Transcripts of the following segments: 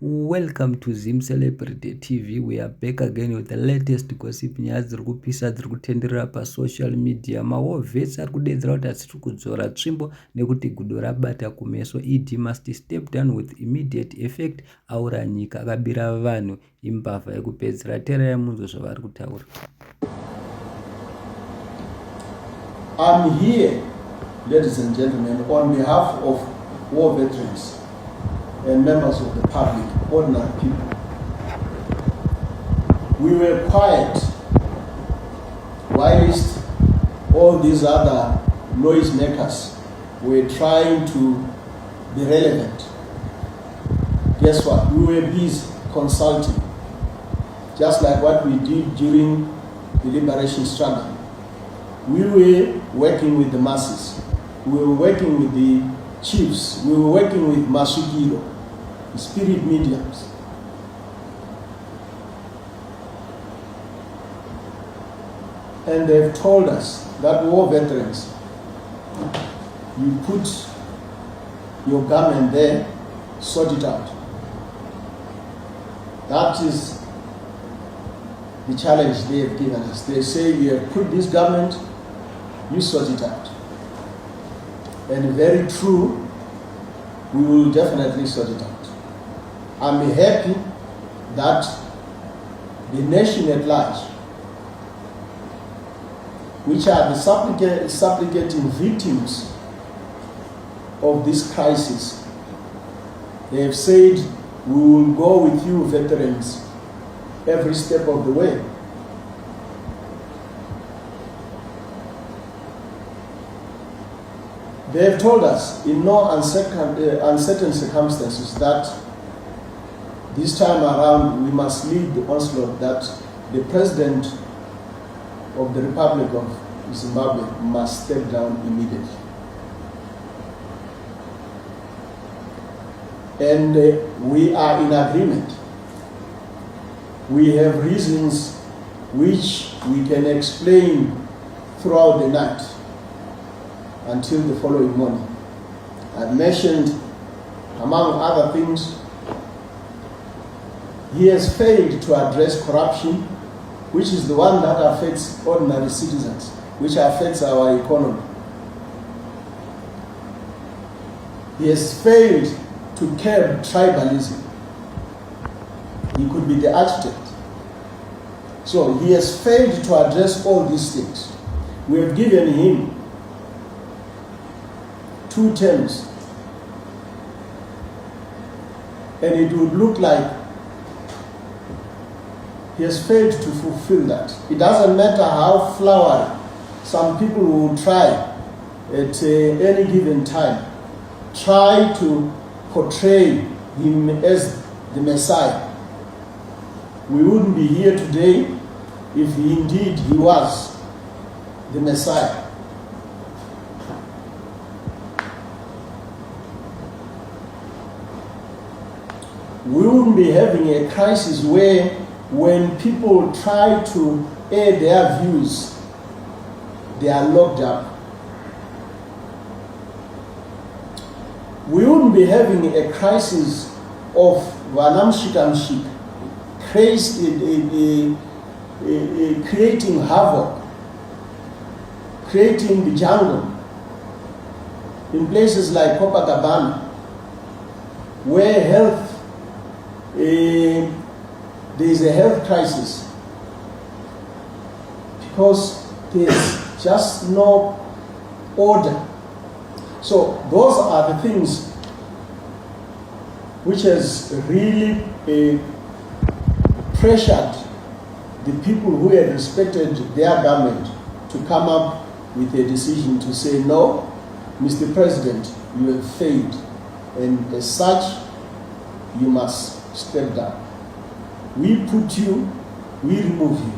Welcome to Zim Celebrity TV. We are back again with the latest gossip nyaya dziri kupisa dziri kutenderera pasocial media. Mahovhesi ari kudedzera kuti asiri kudzora tsvimbo nekuti gudo rabata kumeso. ED must step down with immediate effect. Aura nyika akabira vanhu imbavha yekupedzera. Teerai munzwe zvavari kutaura. I'm here, ladies and gentlemen, on behalf of war veterans and members of the public, ordinary people. We were quiet whilst all these other noisemakers were trying to be relevant. Guess what? We were busy consulting, just like what we did during the liberation struggle. We were working with the masses. We were working with the chiefs. We were working with Masugiro, spirit mediums. And they've told us that war veterans, you put your garment there, sort it out. That is the challenge they have given us. They say, you have put this garment, you sort it out. And very true, we will definitely sort it out. I'm happy that the nation at large, which are the supplicating victims of this crisis, they have said, we will go with you veterans every step of the way. They have told us in no uncertain circumstances that this time around we must lead the onslaught, that the President of the Republic of Zimbabwe must step down immediately. And we are in agreement. We have reasons which we can explain throughout the night until the following morning. I've mentioned, among other things, he has failed to address corruption, which is the one that affects ordinary citizens, which affects our economy. He has failed to curb tribalism. He could be the architect. So he has failed to address all these things. We have given him 2 terms, and it would look like he has failed to fulfill that. It doesn't matter how flowery some people will try at any given time, try to portray him as the Messiah. We wouldn't be here today if indeed he was the Messiah. We wouldn't be having a crisis where when people try to air their views, they are locked up. We wouldn't be having a crisis of Vanamshikamshik, creating havoc, creating the jungle in places like Copacabana, where health, there is a health crisis because there's just no order. So those are the things which has really pressured the people who had respected their government to come up with a decision to say, no, Mr. President, you have failed, and as such, you must step down. We put you, we remove you.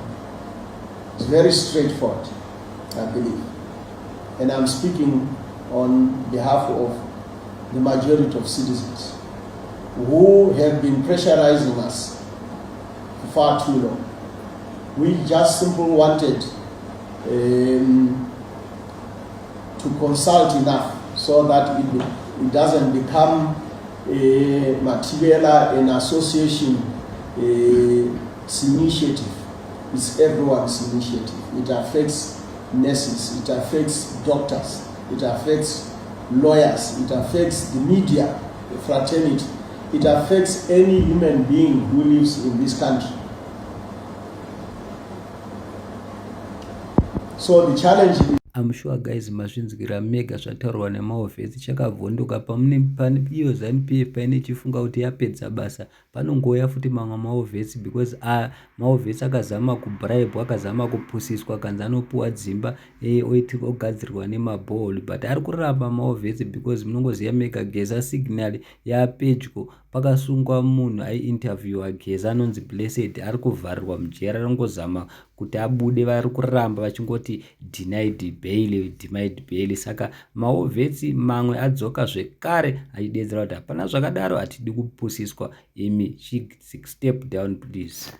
It's very straightforward, I believe. And I'm speaking on behalf of the majority of citizens who have been pressurizing us for far too long. We just simply wanted to consult enough so that it doesn't become material and association initiative. It's everyone's initiative. It affects nurses, it affects doctors, it affects lawyers, it affects the media, the fraternity, it affects any human being who lives in this country. So the challenge is, I'm sure guys mazvinzwira mega zvataurwa nemahovhesi chakavhondoka pane iyo ZANU-PF paine chifunga kuti yapedza basa panongouya futi mamwe mahovhesi because mahovhesi akazama kubribwa, akazama kupusiswa, akanzi anopuwa dzimba ogadzirirwa nemabhohol, but ari kuramba mahovhesi because munongoziva mega Geza signal yapedyo, pakasungwa munhu aiinterviewa Geza anonzi Blessed ari kuvharirwa mujera, rongozama kuti abude, vari kuramba vachingoti denied bail. Saka mahovhesi mamwe adzoka zvekare achidedzera kuti hapana zvakadaro, hatidi kupusiswa, imi step down please.